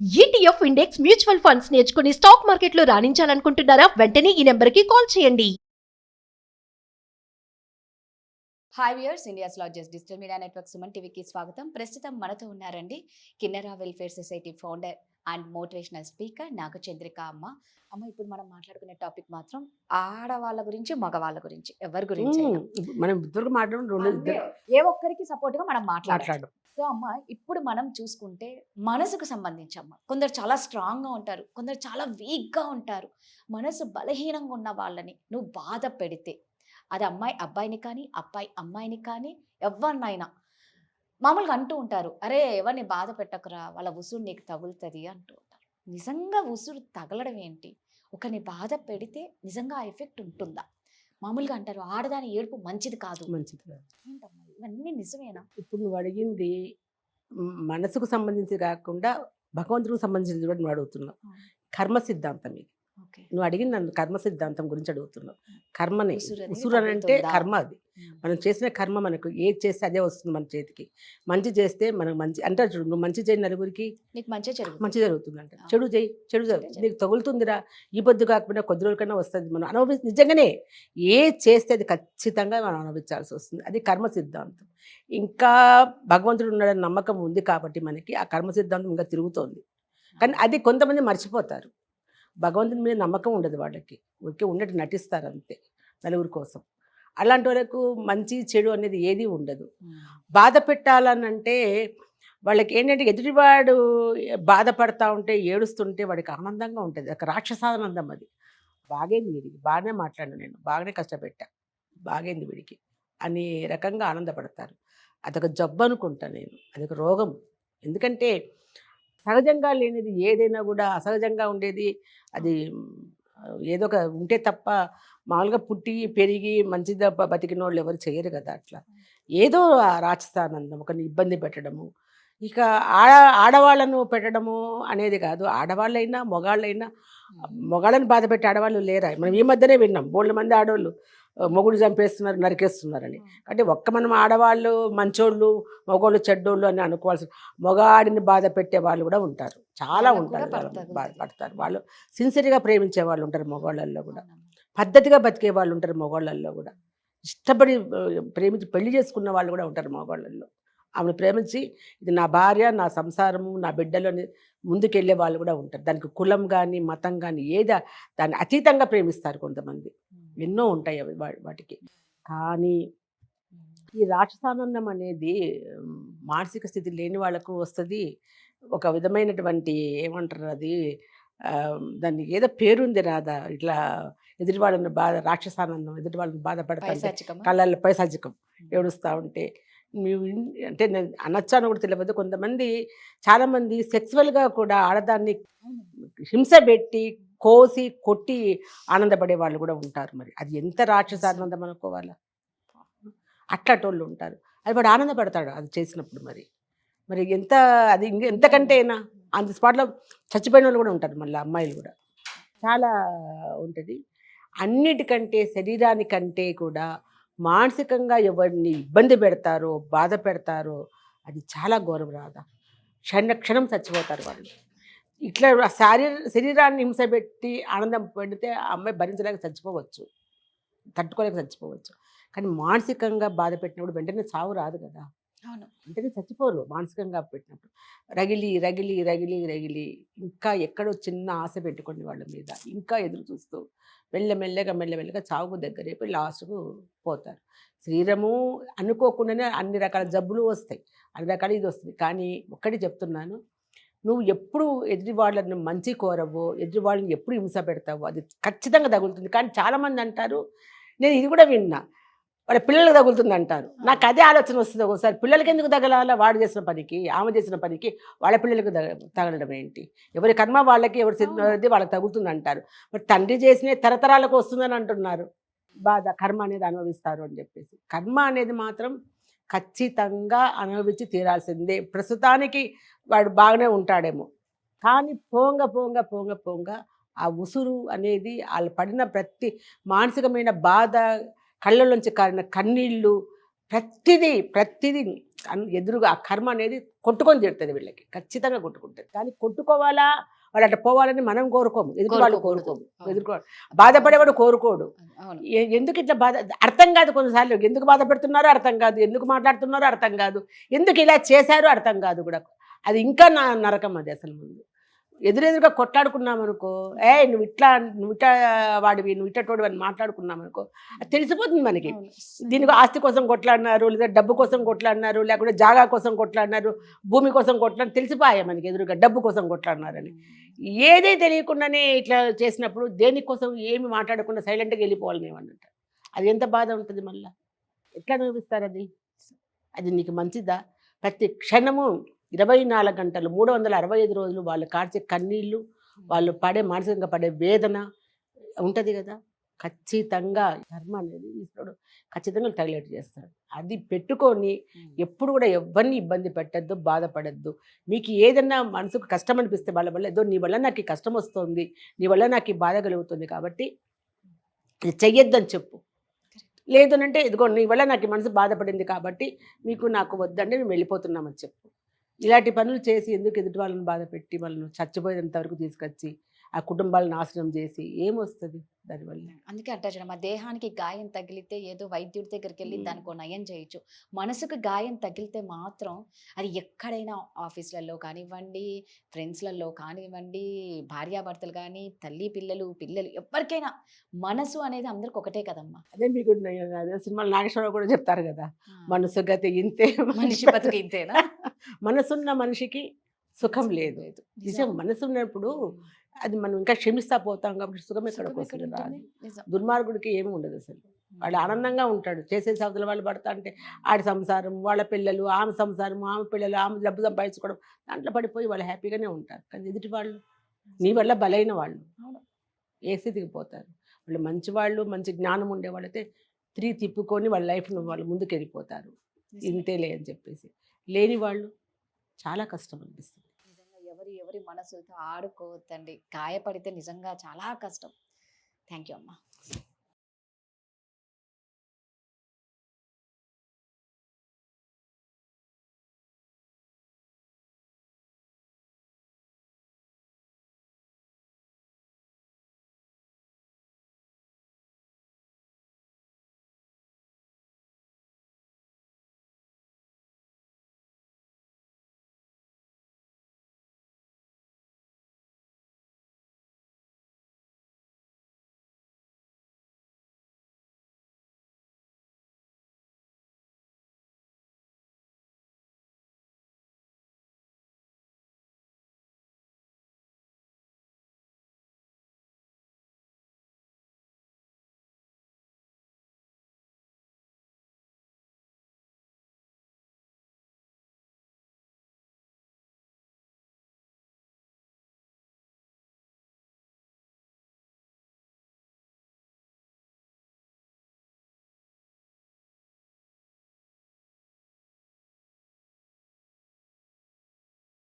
ETF index mutual funds నేర్చుకుని stock మార్కెట్లో రాణించాలనుకుంటున్నారా? వెంటనే ఈ నెంబర్కి కాల్ చేయండి. Hi viewers, India's largest digital media network Suman టీవీకి స్వాగతం. ప్రస్తుతం మనతో ఉన్నారండి Kinnera welfare society founder and motivational speaker Naga Chandrika అమ్మ. ఇప్పుడు మనం మాట్లాడుకునే టాపిక్ మాత్రం ఆడవాళ్ళ గురించి, మగవాళ్ళ గురించి, ఎవరి గురించి అయినా. మనం ఇద్దరు మాట్లాడడం ఏ ఒక్కరికి సపోర్ట్ గా మనం మాట్లాడడం. మాట్లాడడం సో అమ్మ, ఇప్పుడు మనం చూసుకుంటే మనసుకు సంబంధించి అమ్మ, కొందరు చాలా స్ట్రాంగ్ గా ఉంటారు, కొందరు చాలా వీక్ గా ఉంటారు. మనసు బలహీనంగా ఉన్న వాళ్ళని నువ్వు బాధ పెడితే, అది అమ్మాయి అబ్బాయిని కానీ, అబ్బాయి అమ్మాయిని కానీ, ఎవరినైనా మామూలుగా అంటూ ఉంటారు, అరే ఎవరిని బాధ పెట్టకురా, వాళ్ళ ఉసురు నీకు తగులుతుంది అంటూ ఉంటారు. నిజంగా ఉసురు తగలడం ఏంటి? ఒకరిని బాధ పెడితే నిజంగా ఆ ఎఫెక్ట్ ఉంటుందా? మామూలుగా అంటారు ఆడదాని ఏడుపు మంచిది కాదు. మంచిది కాదు. ఏంటమ్మా ఇవన్నీ నిజమేనా? ఇప్పుడు నువ్వు అడిగింది మనసుకు సంబంధించి కాకుండా భగవంతుడికి సంబంధించింది కూడా నువ్వు అడుగుతున్నావు. కర్మ సిద్ధాంతం ఇది. ఓకే. నువ్వు అడిగిన నన్ను కర్మ సిద్ధాంతం గురించి అడుగుతున్నావు. కర్మని ఉసురు అనేది ఉసురు అని అంటే తగులుతుందా? కర్మ అది. మనం చేసిన కర్మ మనకు ఏది చేస్తే అదే వస్తుంది మన చేతికి. మంచి చేస్తే మనకు మంచి అంటే చూడు, నువ్వు మంచి చేయి నలుగురికి నీకు మంచిగా జరుగుతుంది. మంచి జరుగుతుందంట. చెడు చేయి చెడు నీకు తగులుతుందిరా, ఈ పొద్దు కాకపోయినా కొద్ది రోజులకన్నా వస్తుంది. మనం నిజంగానే ఏ చేస్తే అది ఖచ్చితంగా మనం అనుభవించాల్సి వస్తుంది. అది కర్మ సిద్ధాంతం. ఇంకా భగవంతుడు ఉన్నాడని నమ్మకం ఉంది కాబట్టి మనకి ఆ కర్మ సిద్ధాంతం ఇంకా తిరుగుతోంది. కానీ అది కొంతమంది మర్చిపోతారు. భగవంతుని మీద నమ్మకం ఉండదు వాళ్ళకి, ఊరికే ఉన్నట్టు నటిస్తారు అంతే నలుగురి కోసం. అలాంటి వాళ్ళకు మంచి చెడు అనేది ఏది ఉండదు. బాధ పెట్టాలనంటే వాళ్ళకి ఏంటంటే ఎదుటివాడు బాధపడతా ఉంటే, ఏడుస్తుంటే వాడికి ఆనందంగా ఉంటుంది. ఒక రాక్షసానందం అది. బాగైంది వీడికి, బాగానే మాట్లాడాను నేను, బాగానే కష్టపెట్టా, బాగైంది వీడికి అనే రకంగా ఆనందపడతారు. అదొక జబ్బు అనుకుంటా నేను, అదొక రోగం. ఎందుకంటే సహజంగా లేనిది ఏదైనా కూడా అసహజంగా ఉండేది అది ఏదో ఒక ఉంటే తప్ప మామూలుగా పుట్టి పెరిగి మంచి బతికిన వాళ్ళు ఎవరు చేయరు కదా. అట్లా ఏదో ఆ రాక్షసానందం, ఒకరిని ఇబ్బంది పెట్టడము. ఇక ఆడవాళ్ళను పెట్టడము అనేది కాదు. ఆడవాళ్ళైనా మొగాళ్ళైనా, మొగాళ్ళని బాధ పెట్టే ఆడవాళ్ళు లేరా? మనం ఈ మధ్యనే విన్నాం, బోళ్ళ మంది ఆడవాళ్ళు మొగుడు చంపేస్తున్నారు, నరికేస్తున్నారని. అంటే మనం ఆడవాళ్ళు మంచోళ్ళు, మగోళ్ళు చెడ్డోళ్ళు అని అనుకోవాల్సి, మొగాడిని బాధ పెట్టే వాళ్ళు కూడా ఉంటారు, చాలా ఉంటారు, బాధపడతారు. వాళ్ళు సిన్సియర్గా ప్రేమించే వాళ్ళు ఉంటారు మగవాళ్ళల్లో కూడా, పద్ధతిగా బతికే వాళ్ళు ఉంటారు మగవాళ్ళల్లో కూడా, ఇష్టపడి ప్రేమించి పెళ్లి చేసుకున్న వాళ్ళు కూడా ఉంటారు మగవాళ్ళల్లో. ఆమెను ప్రేమించి ఇది నా భార్య, నా సంసారము, నా బిడ్డలు అని ముందుకెళ్ళే వాళ్ళు కూడా ఉంటారు. దానికి కులం కానీ మతం కానీ ఏదా దాన్ని అతీతంగా ప్రేమిస్తారు కొంతమంది. ఎన్నో ఉంటాయి అవి వాటికి. కానీ ఈ రాక్షసానందం అనేది మానసిక స్థితి లేని వాళ్ళకు వస్తుంది. ఒక విధమైనటువంటి ఏమంటారు అది, దానికి ఏదో పేరుంది రాదా, ఇట్లా ఎదుటి వాళ్ళని రాక్షసానందం, ఎదుటి వాళ్ళని బాధపడతా కళ్ళల్లో పైశాచికం, ఏడుస్తూ ఉంటే అంటే నేను అనొచ్చాను కూడా తెలియదు. కొంతమంది చాలామంది సెక్సువల్గా కూడా ఆడదాన్ని హింస పెట్టి కోసి కొట్టి ఆనందపడే వాళ్ళు కూడా ఉంటారు. మరి అది ఎంత రాక్షసానందం అనుకోవాలా? అట్లాంటి ఉంటారు. అది వాడు ఆనందపడతాడు అది చేసినప్పుడు. మరి ఎంత అది ఎంతకంటే అయినా అంత స్పాట్లో చచ్చిపోయిన వాళ్ళు కూడా ఉంటారు. మళ్ళీ అమ్మాయిలు కూడా చాలా ఉంటుంది. అన్నిటికంటే శరీరానికంటే కూడా మానసికంగా ఎవరిని ఇబ్బంది పెడతారో, బాధ పెడతారో అది చాలా ఘోరం రాదా. క్షణం చచ్చిపోతారు వాళ్ళు. ఇట్లా శరీరాన్ని హింస పెట్టి ఆనందం పెడితే ఆ అమ్మాయి భరించలేక చచ్చిపోవచ్చు, తట్టుకోలేక చచ్చిపోవచ్చు. కానీ మానసికంగా బాధ పెట్టినప్పుడు వెంటనే చావు రాదు కదా. అవును, వెంటనే చచ్చిపోరు. మానసికంగా పెట్టినప్పుడు రగిలి రగిలి రగిలి రగిలి ఇంకా ఎక్కడో చిన్న ఆశ పెట్టుకోండి వాళ్ళ మీద, ఇంకా ఎదురు చూస్తూ మెల్లమెల్లగా చావుకు దగ్గరైపోయి లాస్ట్కు పోతారు. శరీరము అనుకోకుండానే అన్ని రకాల జబ్బులు వస్తాయి, అన్ని రకాల ఇది వస్తుంది. కానీ ఒక్కటి చెప్తున్నాను, నువ్వు ఎప్పుడు ఎదుటి వాళ్ళని మంచి కోరవో, ఎదుటి వాళ్ళని ఎప్పుడు హింస పెడతావో అది ఖచ్చితంగా తగులుతుంది. కానీ చాలామంది అంటారు, నేను ఇది కూడా విన్నా, వాళ్ళ పిల్లలకు తగులుతుంది అంటారు. నాకు అదే ఆలోచన వస్తుంది ఒకసారి, పిల్లలకి ఎందుకు తగలాలా? వాడు చేసిన పనికి, ఆమె చేసిన పనికి వాళ్ళ పిల్లలకు తగలడం ఏంటి? ఎవరి కర్మ వాళ్ళకి, ఎవరి వాళ్ళకి తగులుతుంది అంటారు. మరి తండ్రి చేసిన తరతరాలకు వస్తుందని అంటున్నారు. బాధ కర్మ అనేది అనుభవిస్తారు అని చెప్పేసి. కర్మ అనేది మాత్రం ఖచ్చితంగా అనుభవించి తీరాల్సిందే. ప్రస్తుతానికి వాడు బాగానే ఉంటాడేమో, కానీ పోంగ ఆ ఉసురు అనేది వాళ్ళు పడిన ప్రతి మానసికమైన బాధ, కళ్ళలోంచి కారిన కన్నీళ్ళు, ప్రతిదీ ఎదురుగా ఆ కర్మ అనేది కొట్టుకొని తిడుతుంది వీళ్ళకి, ఖచ్చితంగా కొట్టుకుంటుంది. కానీ కొట్టుకోవాలా వాళ్ళు అట్లా పోవాలని మనం కోరుకోము, ఎదుటి వాళ్ళు కోరుకోము. ఎదుర్కోవాలి, బాధపడేవాడు కోరుకోడు. అవును. ఎందుకు ఇట్లా బాధ అర్థం కాదు కొన్నిసార్లు, ఎందుకు బాధపడుతున్నారో అర్థం కాదు, ఎందుకు మాట్లాడుతున్నారో అర్థం కాదు, ఎందుకు ఇలా చేశారో అర్థం కాదు కూడా. అది ఇంకా నరకం అది అసలు. ముందు ఎదురెదురుగా కొట్లాడుకున్నామనుకో, నువ్వు ఇట్లా వాడివి, నువ్వు ఇట్టోడివి అని మాట్లాడుకున్నామనుకో, అది తెలిసిపోతుంది మనకి. అవును. దీనికి ఆస్తి కోసం కొట్లాడినారు, లేదా డబ్బు కోసం కొట్లాడినారు, లేకుంటే జాగా కోసం కొట్లాడినారు, భూమి కోసం కొట్లాడినారు, తెలిసిపోయా మనకి ఎదురుగా డబ్బు కోసం కొట్లాడినారని. ఏదే తెలియకుండానే ఇట్లా చేసినప్పుడు దేనికోసం ఏమి మాట్లాడకుండా సైలెంట్గా వెళ్ళిపోవాలని ఏమన్నట్టు, అది ఎంత బాధ ఉంటుంది. మళ్ళీ ఎట్లా అనిపిస్తారు అది? అది నీకు మంచిదా? ప్రతి క్షణము 24 గంటలు 365 రోజులు వాళ్ళు కార్చే కన్నీళ్ళు, వాళ్ళు మానసికంగా పడే వేదన ఉంటుంది కదా. ఖచ్చితంగా ధర్మ అనేది ఈశ్వరుడు ఖచ్చితంగా టైలెట్ చేస్తాడు. అది పెట్టుకొని ఎప్పుడు కూడా ఎవరిని ఇబ్బంది పెట్టద్దు, బాధపడద్దు. మీకు ఏదన్నా మనసుకు కష్టం అనిపిస్తే వాళ్ళ వల్ల, ఏదో నీ వల్ల నాకు ఈ కష్టం వస్తుంది, నీ వల్ల నాకు ఈ బాధ కలుగుతుంది కాబట్టి ఇది చెయ్యొద్దని చెప్పు. లేదనంటే ఇదిగో నీ వల్ల నాకు ఈ మనసు బాధపడింది కాబట్టి మీకు నాకు వద్దంటే మేము వెళ్ళిపోతున్నామని చెప్పు. ఇలాంటి పనులు చేసి ఎందుకు ఎదుటి వాళ్ళని బాధ పెట్టి వాళ్ళని చచ్చిపోయేంత వరకు తీసుకొచ్చి ఆ కుటుంబాలను నాశనం చేసి ఏమొస్తుంది దానివల్ల? అందుకే అంటారు చూడ, మా దేహానికి గాయం తగిలితే ఏదో వైద్యుడి దగ్గరికి వెళ్ళి దానికి నయం చేయొచ్చు. మనసుకు గాయం తగిలితే మాత్రం అది ఎక్కడైనా ఆఫీసులలో కానివ్వండి, ఫ్రెండ్స్లలో కానివ్వండి, భార్యాభర్తలు కానీ, పిల్లలు ఎవరికైనా మనసు అనేది అందరికి ఒకటే కదమ్మా. అదే మీకు అదే సినిమాలు నాగేశ్వరరావు కూడా చెప్తారు కదా, మనసు గతి ఇంతే, మనిషి బతుకు ఇంతేనా? మనసున్న మనిషికి సుఖం లేదు. నిజం, మనసు ఉన్నప్పుడు అది మనం ఇంకా క్షమిస్తా పోతాం కాబట్టి సుఖం ఎక్కడికి వస్తుంది రాదు. దుర్మార్గుడికి ఏమి ఉండదు అసలు, వాడు ఆనందంగా ఉంటాడు. చేసే సవతల వాళ్ళు పడతా అంటే ఆడి సంసారం, వాళ్ళ పిల్లలు, ఆమె సంసారం, ఆమె పిల్లలు, ఆమె డబ్బు సంపాదించుకోవడం, దాంట్లో పడిపోయి వాళ్ళు హ్యాపీగానే ఉంటారు. కానీ ఎదుటి వాళ్ళు నీ వల్ల బలైన వాళ్ళు ఏ స్థితికి పోతారు? వాళ్ళు మంచి వాళ్ళు, మంచి జ్ఞానం ఉండేవాళ్ళైతే తిప్పుకొని వాళ్ళ లైఫ్ను వాళ్ళు ముందుకు వెళ్ళిపోతారు. ఇంతేలే అని చెప్పేసి. లేని వాళ్ళు చాలా కష్టం అనిపిస్తుంది. నిజంగా ఎవరి మనసుతో ఆడుకోవద్దండి. గాయపడితే నిజంగా చాలా కష్టం. థ్యాంక్ యూ అమ్మా.